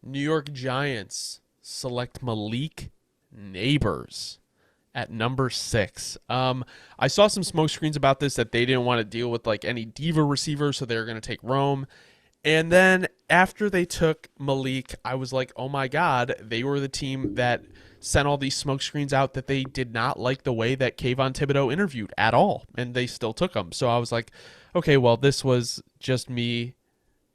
New York Giants select Malik Nabers at number 6. I saw some smoke screens about this that they didn't want to deal with like any diva receivers, so they were going to take Rome. And then after they took Malik, I was like, oh my God, they were the team that sent all these smoke screens out that they did not like the way that Kayvon Thibodeau interviewed at all. And they still took him. So I was like, okay, well, this was just me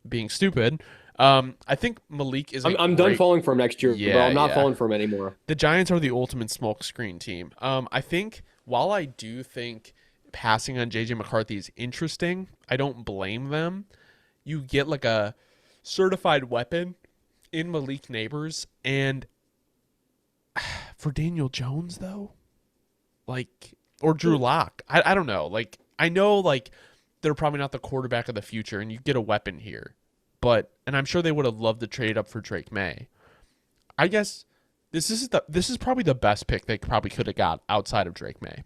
being stupid. I think Malik is a I'm done great. falling for him next year, bro. Yeah, I'm not yeah. falling for him anymore. The Giants are the ultimate smoke screen team. I think while I do think passing on JJ McCarthy is interesting, I don't blame them. You get like a certified weapon in Malik Nabers, and for Daniel Jones though, like or Drew Lock, I don't know. Like I know like they're probably not the quarterback of the future, and you get a weapon here, but and I'm sure they would have loved to trade up for Drake May. I guess this is probably the best pick they probably could have got outside of Drake May.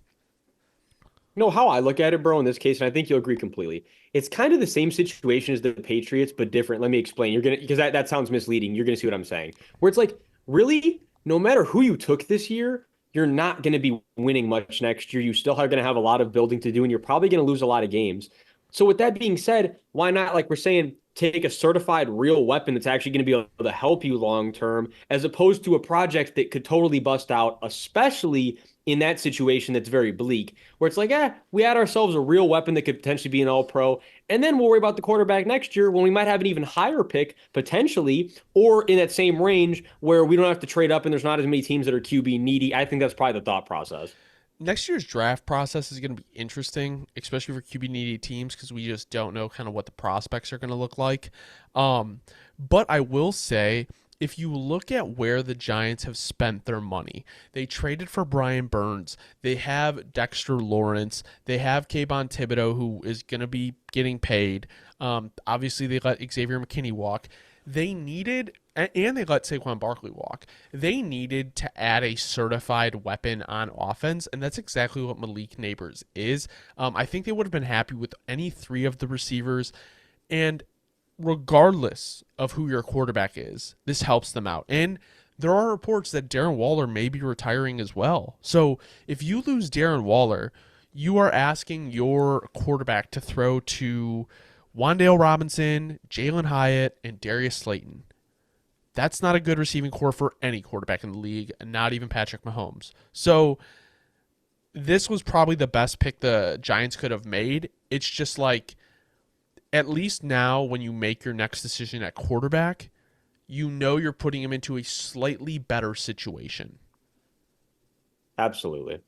You know how I look at it, bro, in this case, and I think you'll agree completely. It's kind of the same situation as the Patriots, but different. Let me explain. You're gonna because that sounds misleading. You're gonna see what I'm saying. Where it's like, really, no matter who you took this year, you're not gonna be winning much next year. You still are gonna have a lot of building to do, and you're probably gonna lose a lot of games. So with that being said, why not, like we're saying, take a certified real weapon that's actually going to be able to help you long term, as opposed to a project that could totally bust out, especially in that situation that's very bleak, where it's like, we had ourselves a real weapon that could potentially be an all pro. And then we'll worry about the quarterback next year when we might have an even higher pick potentially, or in that same range where we don't have to trade up and there's not as many teams that are QB needy. I think that's probably the thought process. Next year's draft process is going to be interesting, especially for QB needy teams, because we just don't know kind of what the prospects are going to look like. But I will say, if you look at where the Giants have spent their money, they traded for Brian Burns. They have Dexter Lawrence. They have Kayvon Thibodeau, who is going to be getting paid. Obviously, they let Xavier McKinney walk. They needed, and they let Saquon Barkley walk. They needed to add a certified weapon on offense, and that's exactly what Malik Nabers is. I think they would have been happy with any three of the receivers, and regardless of who your quarterback is, this helps them out. And there are reports that Darren Waller may be retiring as well. So if you lose Darren Waller, you are asking your quarterback to throw to Wandale Robinson, Jalen Hyatt, and Darius Slayton. That's not a good receiving core for any quarterback in the league, not even Patrick Mahomes. So this was probably the best pick the Giants could have made. It's just like, at least now when you make your next decision at quarterback, you know you're putting him into a slightly better situation. Absolutely.